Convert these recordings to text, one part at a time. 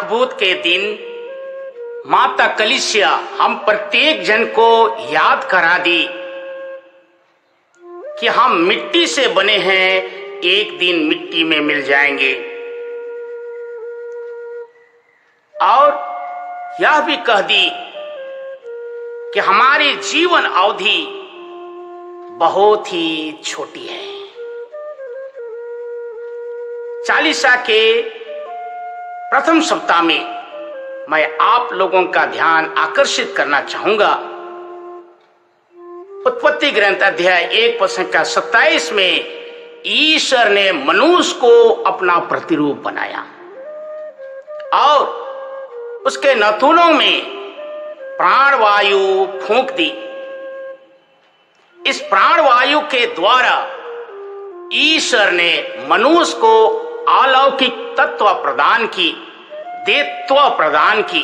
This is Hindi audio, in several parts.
ताबूत के दिन माता कलीसिया हम प्रत्येक जन को याद करा दी कि हम मिट्टी से बने हैं, एक दिन मिट्टी में मिल जाएंगे। और यह भी कह दी कि हमारी जीवन अवधि बहुत ही छोटी है। चालीसा के प्रथम सप्ताह में मैं आप लोगों का ध्यान आकर्षित करना चाहूंगा। उत्पत्ति ग्रंथ अध्याय 1:27 में ईश्वर ने मनुष्य को अपना प्रतिरूप बनाया और उसके नाखूनों में प्राणवायु फूंक दी। इस प्राणवायु के द्वारा ईश्वर ने मनुष्य को अलौकिक तत्व प्रदान की, देवत्व प्रदान की।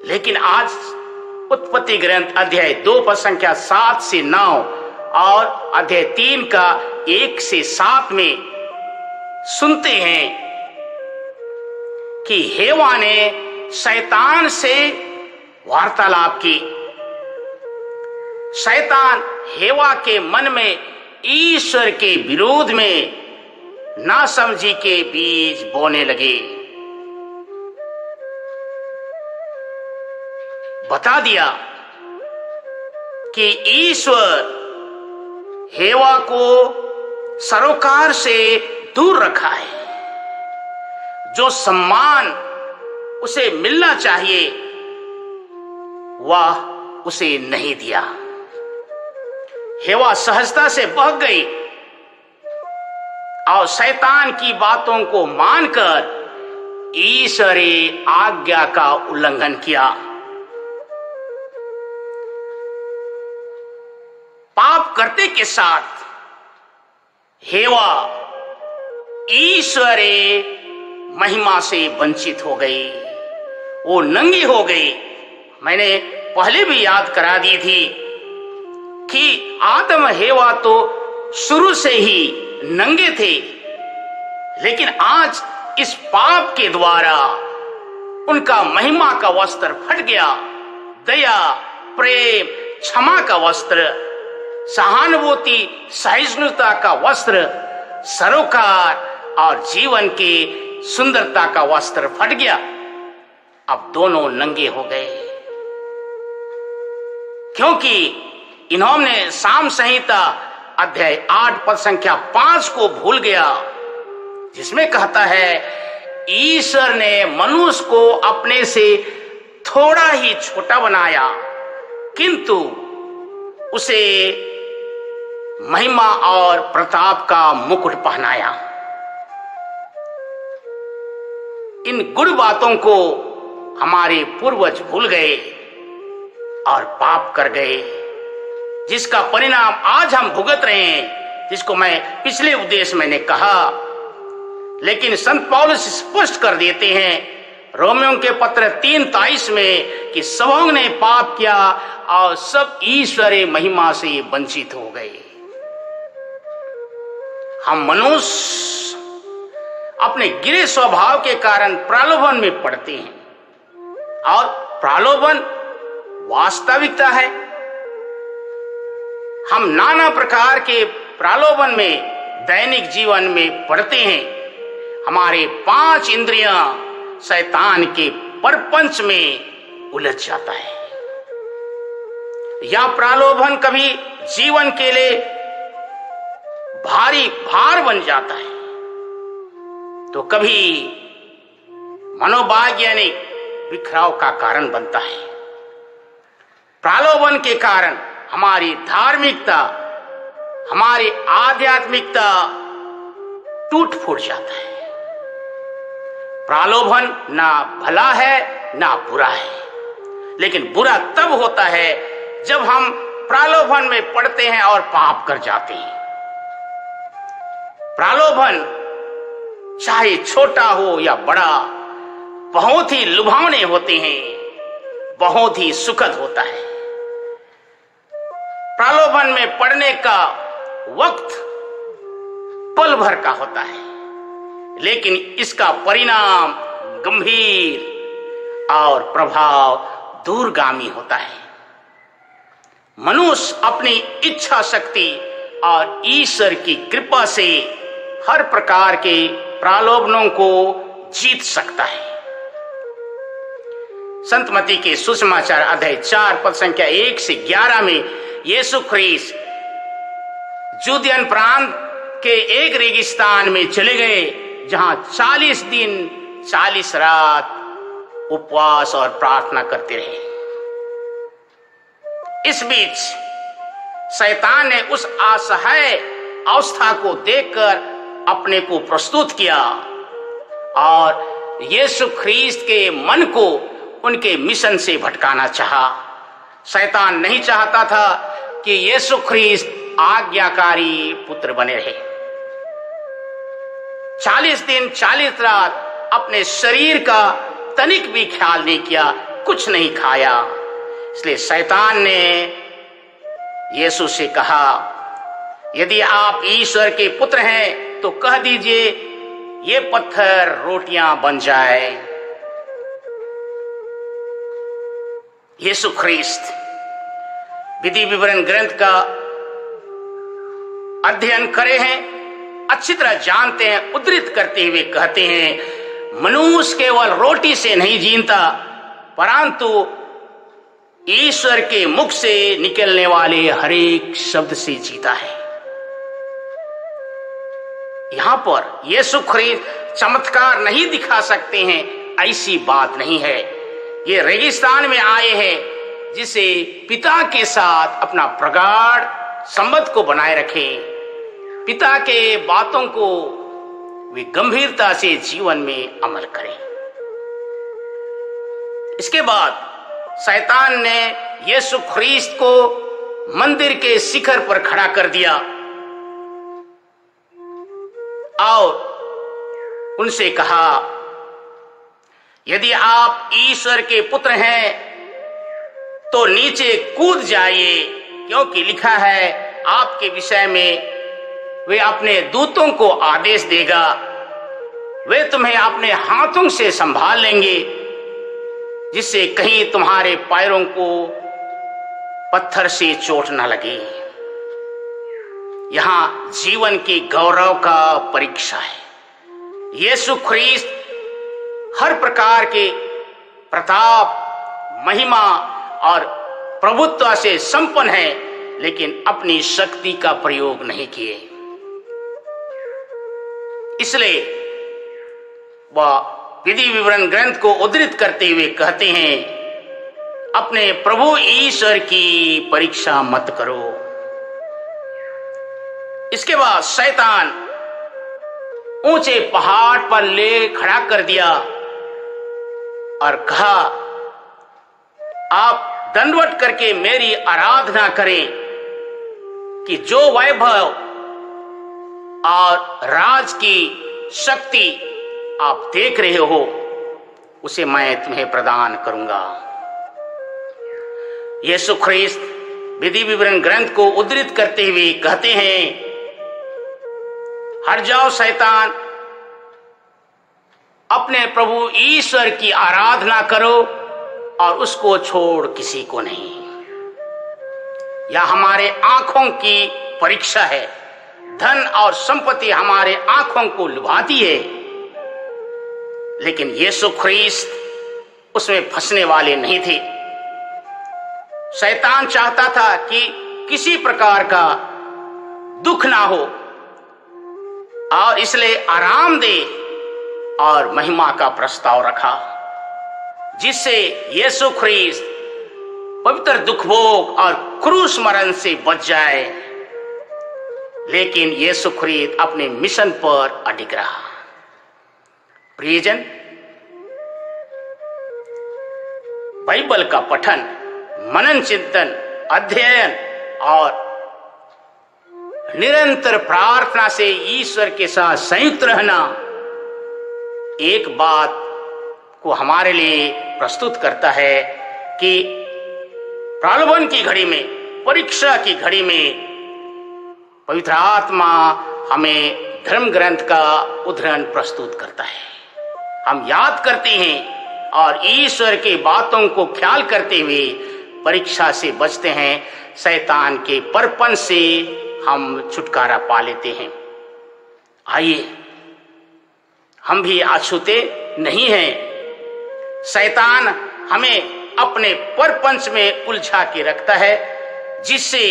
लेकिन आज उत्पत्ति ग्रंथ अध्याय 2:7 से 9 और अध्याय 3 का 1 से 7 में सुनते हैं कि हेवा ने शैतान से वार्तालाप की। शैतान हेवा के मन में ईश्वर के विरोध में नासमझी के बीज बोने लगे। बता दिया कि ईश्वर हेवा को सरोकार से दूर रखा है। जो सम्मान उसे मिलना चाहिए वह उसे नहीं दिया। हेवा सहजता से बहक गई और शैतान की बातों को मानकर ईश्वरी आज्ञा का उल्लंघन किया। पाप करते के साथ हेवा ईश्वरी महिमा से वंचित हो गई, वो नंगी हो गई। मैंने पहले भी याद करा दी थी कि आदम हेवा तो शुरू से ही नंगे थे, लेकिन आज इस पाप के द्वारा उनका महिमा का वस्त्र फट गया। दया, प्रेम, क्षमा का वस्त्र, सहानुभूति, सहिष्णुता का वस्त्र, सरोकार और जीवन की सुंदरता का वस्त्र फट गया। अब दोनों नंगे हो गए, क्योंकि इन्होंने साम संहिता अध्याय 8 पद संख्या 5 को भूल गया, जिसमें कहता है ईश्वर ने मनुष्य को अपने से थोड़ा ही छोटा बनाया, किंतु उसे महिमा और प्रताप का मुकुट पहनाया। इन गुड़ बातों को हमारे पूर्वज भूल गए और पाप कर गए, जिसका परिणाम आज हम भुगत रहे हैं, जिसको मैं पिछले उपदेश मैंने कहा। लेकिन संत पौलुस स्पष्ट कर देते हैं रोमियों के पत्र 3:23 में कि सबों ने पाप किया और सब ईश्वरीय महिमा से वंचित हो गए। हम मनुष्य अपने गिरे स्वभाव के कारण प्रलोभन में पड़ते हैं, और प्रलोभन वास्तविकता है। हम नाना प्रकार के प्रलोभन में दैनिक जीवन में पड़ते हैं। हमारे 5 इंद्रियां शैतान के परपंच में उलझ जाता है। यह प्रलोभन कभी जीवन के लिए भारी भार बन जाता है, तो कभी मनोवैज्ञानिक बिखराव का कारण बनता है। प्रलोभन के कारण हमारी धार्मिकता, हमारी आध्यात्मिकता टूट फूट जाता है। प्रलोभन ना भला है ना बुरा है, लेकिन बुरा तब होता है जब हम प्रलोभन में पड़ते हैं और पाप कर जाते हैं। प्रलोभन चाहे छोटा हो या बड़ा बहुत ही लुभावने होते हैं, बहुत ही सुखद होता है। प्रलोभन में पड़ने का वक्त पल भर का होता है, लेकिन इसका परिणाम गंभीर और प्रभाव दूरगामी होता है। मनुष्य अपनी इच्छा शक्ति और ईश्वर की कृपा से हर प्रकार के प्रलोभनों को जीत सकता है। संत मत्ती के सुसमाचार अध्याय 4 पद संख्या 1 से 11 में यीशु ख्रीस्त जूदियन प्रांत के एक रेगिस्तान में चले गए, जहां 40 दिन 40 रात उपवास और प्रार्थना करते रहे। इस बीच शैतान ने उस असहाय अवस्था को देखकर अपने को प्रस्तुत किया और यीशु ख्रीस्त के मन को उनके मिशन से भटकाना चाहा। शैतान नहीं चाहता था कि यीशु ख्रीस्त आज्ञाकारी पुत्र बने रहे। 40 दिन 40 रात अपने शरीर का तनिक भी ख्याल नहीं किया, कुछ नहीं खाया। इसलिए शैतान ने यीशु से कहा, यदि आप ईश्वर के पुत्र हैं तो कह दीजिए ये पत्थर रोटियां बन जाए। यीशु ख्रीस्त विधि विवरण ग्रंथ का अध्ययन करे हैं, अच्छी तरह जानते हैं, उद्धृत करते हुए कहते हैं, मनुष्य केवल रोटी से नहीं जीता परंतु ईश्वर के मुख से निकलने वाले हर एक शब्द से जीता है। यहां पर यीशु ख्रीस्त चमत्कार नहीं दिखा सकते हैं, ऐसी बात नहीं है। ये रेगिस्तान में आए हैं जिसे पिता के साथ अपना प्रगाढ़ संबंध को बनाए रखें, पिता के बातों को वे गंभीरता से जीवन में अमल करें। इसके बाद शैतान ने यीशु ख्रीस्त को मंदिर के शिखर पर खड़ा कर दिया और उनसे कहा, यदि आप ईश्वर के पुत्र हैं तो नीचे कूद जाइए, क्योंकि लिखा है आपके विषय में वे अपने दूतों को आदेश देगा, वे तुम्हें अपने हाथों से संभाल लेंगे, जिससे कहीं तुम्हारे पैरों को पत्थर से चोट न लगे। यहां जीवन की गौरव का परीक्षा है। यीशु ख्रीस्त हर प्रकार के प्रताप, महिमा और प्रभुत्व से संपन्न है, लेकिन अपनी शक्ति का प्रयोग नहीं किए। इसलिए वह विधि विवरण ग्रंथ को उद्धृत करते हुए कहते हैं, अपने प्रभु ईश्वर की परीक्षा मत करो। इसके बाद शैतान ऊंचे पहाड़ पर ले खड़ा कर दिया और कहा, आप दंडवत करके मेरी आराधना करें कि जो वैभव और राज की शक्ति आप देख रहे हो उसे मैं तुम्हें प्रदान करूंगा। यीशु ख्रीस्त विधि विवरण ग्रंथ को उद्धृत करते हुए कहते हैं, हट जाओ शैतान, अपने प्रभु ईश्वर की आराधना करो और उसको छोड़ किसी को नहीं। यह हमारे आंखों की परीक्षा है। धन और संपत्ति हमारे आंखों को लुभाती है, लेकिन यीशु ख्रीस्त उसमें फंसने वाले नहीं थे। शैतान चाहता था कि किसी प्रकार का दुख ना हो और इसलिए आरामदेह और महिमा का प्रस्ताव रखा, जिससे यीशु ख्रीस्त पवित्र दुख भोग और क्रूस मरण से बच जाए। लेकिन यीशु ख्रीस्त अपने मिशन पर अडिग रहा। प्रियजन, बाइबल का पठन, मनन, चिंतन, अध्ययन और निरंतर प्रार्थना से ईश्वर के साथ संयुक्त रहना एक बात को हमारे लिए प्रस्तुत करता है कि प्रलोभन की घड़ी में, परीक्षा की घड़ी में पवित्र आत्मा हमें धर्म ग्रंथ का उदाहरण प्रस्तुत करता है। हम याद करते हैं और ईश्वर की बातों को ख्याल करते हुए परीक्षा से बचते हैं, शैतान के परपन से हम छुटकारा पा लेते हैं। आइए हम भी अछूते नहीं हैं। शैतान हमें अपने परपंच में उलझा के रखता है, जिससे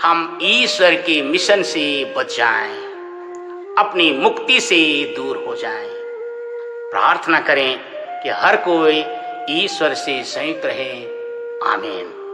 हम ईश्वर के मिशन से बच जाएं, अपनी मुक्ति से दूर हो जाएं। प्रार्थना करें कि हर कोई ईश्वर से संयुक्त रहे। आमीन।